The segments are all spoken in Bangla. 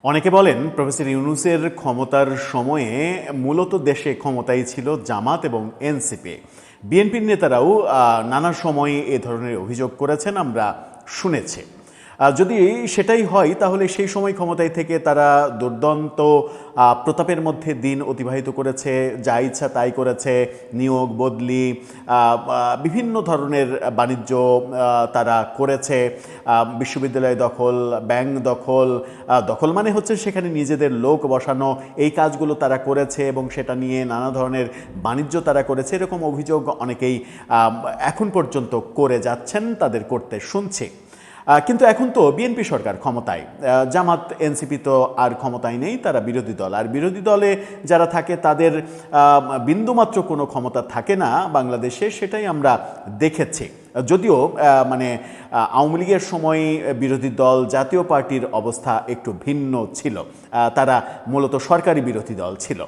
অনেকে বলেন প্রফেসর ইউনূসের ক্ষমতার সময়ে মূলত দেশে ক্ষমতায় ছিল জামাত এবং এনসিপি। বিএনপির নেতারাও নানা সময়ে এ ধরনের অভিযোগ করেছেন, আমরা শুনেছি। যদি সেটাই হয় তাহলে সেই সময় ক্ষমতায় থেকে তারা দুর্দান্ত প্রতাপের মধ্যে দিন অতিবাহিত করেছে, যা ইচ্ছা তাই করেছে, নিয়োগ বদলি, বিভিন্ন ধরনের বাণিজ্য তারা করেছে, বিশ্ববিদ্যালয় দখল, ব্যাংক দখল, দখল মানে হচ্ছে সেখানে নিজেদের লোক বসানো, এই কাজগুলো তারা করেছে এবং সেটা নিয়ে নানা ধরনের বাণিজ্য তারা করেছে। এরকম অভিযোগ অনেকেই এখন পর্যন্ত করে যাচ্ছেন, তাদের করতে শুনছি। কিন্তু এখন তো বিএনপি সরকার ক্ষমতায়, জামাত এনসিপি তো আর ক্ষমতায় নেই, তারা বিরোধী দল। আর বিরোধী দলে যারা থাকে তাদের বিন্দুমাত্র কোনো ক্ষমতা থাকে না বাংলাদেশে, সেটাই আমরা দেখেছি। যদিও আওয়ামী লীগের সময় বিরোধী দল জাতীয় পার্টির অবস্থা একটু ভিন্ন ছিল, তারা মূলত সরকারি বিরোধী দল ছিল,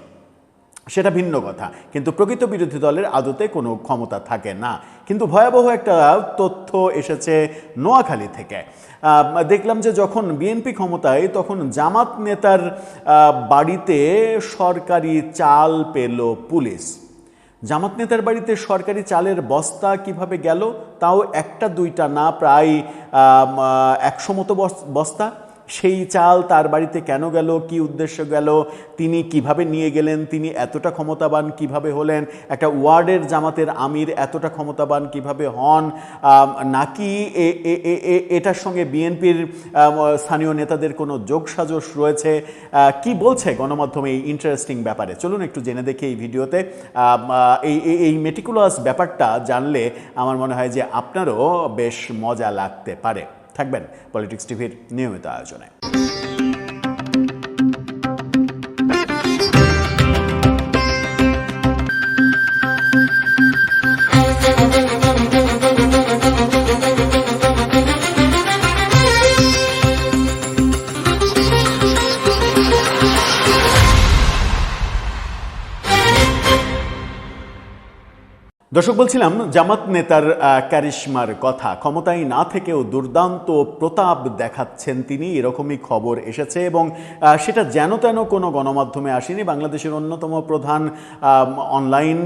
সেটা ভিন্ন কথা। কিন্তু প্রকৃত বিরোধী দলের আদতে কোনো ক্ষমতা থাকে না। কিন্তু ভয়াবহ একটা তথ্য এসেছে নোয়াখালী থেকে। দেখলাম যে যখন বিএনপি ক্ষমতায় তখন জামাত নেতার বাড়িতে সরকারি চাল পেল পুলিশ। জামাত নেতার বাড়িতে সরকারি চালের বস্তা কিভাবে গেল, তাও একটা দুইটা না, প্রায় 100 মতো বস্তা। সেই চাল তার বাড়িতে কেন গেল, কি উদ্দেশ্য গেল, তিনি কিভাবে নিয়ে গেলেন, তিনি এতটা ক্ষমতাবান কিভাবে হলেন, একটা ওয়ার্ডের জামাতের আমির এতটা ক্ষমতাবান কিভাবে হন, নাকি এটার সঙ্গে বিএনপির স্থানীয় নেতাদের কোনো যোগসাজশ রয়েছে, কি বলছে গণমাধ্যমে এই ইন্টারেস্টিং ব্যাপারে, চলুন একটু জেনে দেখি এই ভিডিওতে। এই মেটিকুলাস ব্যাপারটা জানলে আমার মনে হয় যে আপনারও বেশ মজা লাগতে পারে। থাকবেন পলিটিক্স টিভির নিয়মিত আয়োজনে। দর্শক, বলছিলাম জামাত নেতার ক্যারিশমার কথা। ক্ষমতায় না থেকেও দুর্দান্ত প্রতাপ দেখাচ্ছেন তিনি, এরকমই খবর এসেছে এবং সেটা যেন তেন কোনো গণমাধ্যমে আসেনি। বাংলাদেশের অন্যতম প্রধান অনলাইন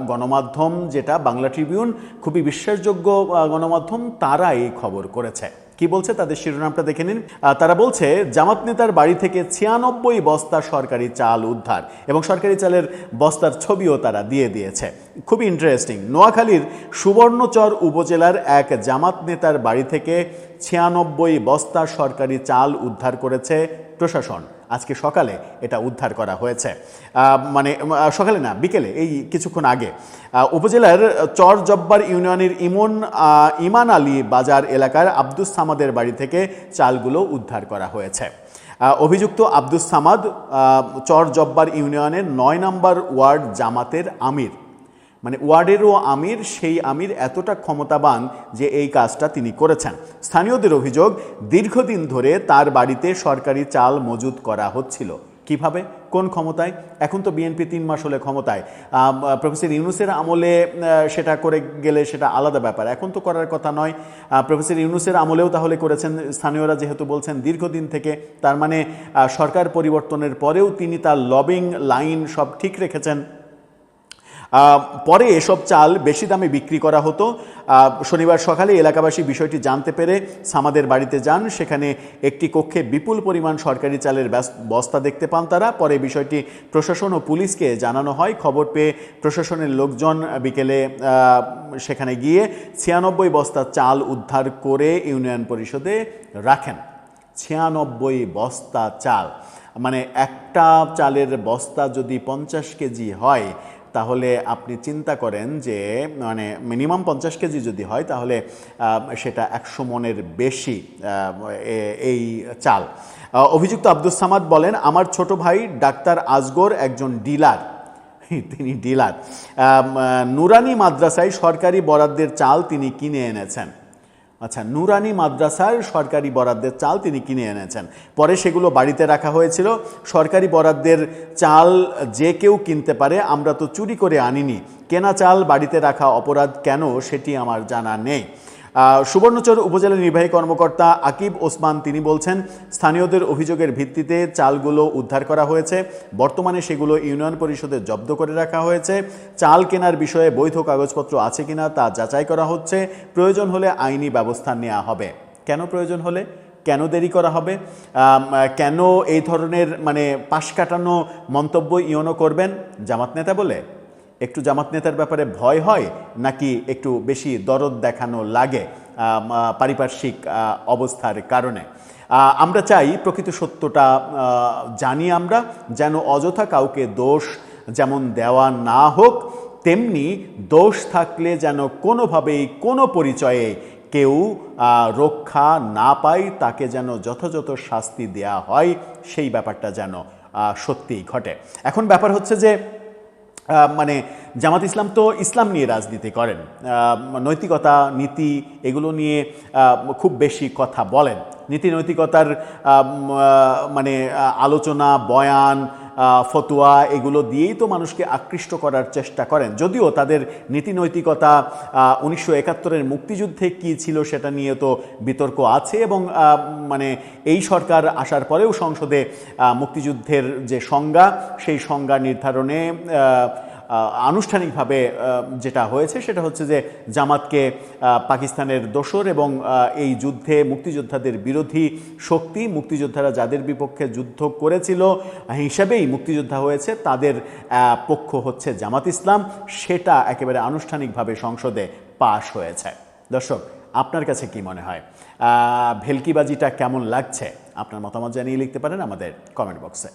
গণমাধ্যম যেটা বাংলা ট্রিবিউন, খুবই বিশ্বাসযোগ্য গণমাধ্যম, তারা এই খবর করেছে। কি বলছে তাদের শিরোনামটা দেখে নিন। তারা বলছে জামাত নেতার বাড়ি থেকে 96 বস্তা সরকারি চাল উদ্ধার এবং সরকারি চালের বস্তার ছবিও তারা দিয়ে দিয়েছে। খুবই ইন্টারেস্টিং। নোয়াখালীর সুবর্ণচর উপজেলার এক জামাত নেতার বাড়ি থেকে 96 বস্তা সরকারি চাল উদ্ধার করেছে প্রশাসন। আজকে সকালে এটা উদ্ধার করা হয়েছে, সকালে না, বিকেলে, এই কিছুক্ষণ আগে। উপজেলার চর জব্বার ইউনিয়নের ইমান আলী বাজার এলাকার আব্দুস সামাদের বাড়ি থেকে চালগুলো উদ্ধার করা হয়েছে। অভিযুক্ত আব্দুস সামাদ চর জব্বার ইউনিয়নের 9 নম্বর ওয়ার্ড জামাতের আমির, ওয়ার্ডেরও আমির। সেই আমির এতটা ক্ষমতাবান যে এই কাজটা তিনি করেছেন। স্থানীয়দের অভিযোগ, দীর্ঘদিন ধরে তার বাড়িতে সরকারি চাল মজুত করা হচ্ছিল। কিভাবে, কোন ক্ষমতায়? এখন তো বিএনপি 3 মাস হলে ক্ষমতায়। প্রফেসর ইউনূসের আমলে সেটা করে গেলে সেটা আলাদা ব্যাপার, এখন তো করার কথা নয়। প্রফেসর ইউনূসের আমলেও তাহলে করেছেন স্থানীয়রা, যেহেতু বলছেন দীর্ঘদিন থেকে, তার মানে সরকার পরিবর্তনের পরেও তিনি তার লবিং লাইন সব ঠিক রেখেছেন। পরে এসব চাল বেশি দামে বিক্রি করা হতো। শনিবার সকালে এলাকাবাসী বিষয়টি জানতে পেরে সামাদের বাড়িতে যান। সেখানে একটি কক্ষে বিপুল পরিমাণ সরকারি চালের বস্তা দেখতে পান তারা। পরে বিষয়টি প্রশাসন ও পুলিশকে জানানো হয়। খবর পেয়ে প্রশাসনের লোকজন বিকেলে সেখানে গিয়ে 96 বস্তা চাল উদ্ধার করে ইউনিয়ন পরিষদে রাখেন। 96 বস্তা চাল, একটা চালের বস্তা যদি 50 কেজি হয় তাহলে আপনি চিন্তা করেন যে মিনিমাম 50 কেজি যদি হয় তাহলে সেটা 100 মনের বেশি এই চাল। অভিযুক্ত আব্দুস সামাদ বলেন, আমার ছোট ভাই ডাক্তার আজগর একজন ডিলার, তিনি ডিলার। নুরানি মাদ্রাসায় সরকারি বরাদ্দের চাল তিনি কিনে এনেছেন। আচ্ছা, নুরানি মাদ্রাসার সরকারি বরাদ্দের চাল তিনি কিনে এনেছেন, পরে সেগুলো বাড়িতে রাখা হয়েছিল। সরকারি বরাদ্দের চাল যে কেউ কিনতে পারে, আমরা তো চুরি করে আনিনি। কেনা চাল বাড়িতে রাখা অপরাধ কেন সেটি আমার জানা নেই। সুবর্ণচর উপজেলা নির্বাহী কর্মকর্তা আকিব ওসমান তিনি বলছেন, স্থানীয়দের অভিযোগের ভিত্তিতে চালগুলো উদ্ধার করা হয়েছে। বর্তমানে সেগুলো ইউনিয়ন পরিষদে জব্দ করে রাখা হয়েছে। চাল কেনার বিষয়ে বৈধ কাগজপত্র আছে কিনা তা যাচাই করা হচ্ছে। প্রয়োজন হলে আইনি ব্যবস্থা নেওয়া হবে। কেন প্রয়োজন হলে, কেন দেরি করা হবে, কেন এই ধরনের পাশ কাটানো মন্তব্য ইউনো করবেন জামাত নেতা বলে? একটু জামাত নেতার ব্যাপারে ভয় হয়, নাকি একটু বেশি দরদ দেখানো লাগে পারিপার্শ্বিক অবস্থার কারণে? আমরা চাই প্রকৃত সত্যটা জানি আমরা, যেন অযথা কাউকে দোষ যেমন দেওয়া না হোক, তেমনি দোষ থাকলে যেন কোনোভাবেই কোনো পরিচয়ে কেউ রক্ষা না পায়, তাকে যেন যথাযথ শাস্তি দেয়া হয়, সেই ব্যাপারটা যেন সত্যিই ঘটে। এখন ব্যাপার হচ্ছে যে জামাত ইসলাম তো ইসলাম নিয়ে রাজনীতি করেন, নৈতিকতা নীতি এগুলো নিয়ে খুব বেশি কথা বলেন। নীতি নৈতিকতার আলোচনা, বয়ান, ফতোয়া এগুলো দিয়েই তো মানুষকে আকৃষ্ট করার চেষ্টা করেন। যদিও তাদের নীতি নৈতিকতা 1971-এর মুক্তিযুদ্ধে কী ছিল সেটা নিয়ে তো বিতর্ক আছে, এবং এই সরকার আসার পরেও সংসদে মুক্তিযুদ্ধের যে সংজ্ঞা, সেই সংজ্ঞা নির্ধারণে আনুষ্ঠানিকভাবে যেটা হয়েছে সেটা হচ্ছে যে জামাতকে পাকিস্তানের দোসর এবং এই যুদ্ধে মুক্তিযোদ্ধাদের বিরোধী শক্তি, মুক্তিযোদ্ধারা যাদের বিপক্ষে যুদ্ধ করেছিল হিসাবেই মুক্তিযোদ্ধা হয়েছে, তাদের পক্ষ হচ্ছে জামাত ইসলাম। সেটা একেবারে আনুষ্ঠানিকভাবে সংসদে পাশ হয়েছে। দর্শক, আপনার কাছে কি মনে হয়? ভেলকিবাজিটা কেমন লাগছে? আপনার মতামত জানিয়ে লিখতে পারেন আমাদের কমেন্ট বক্সে।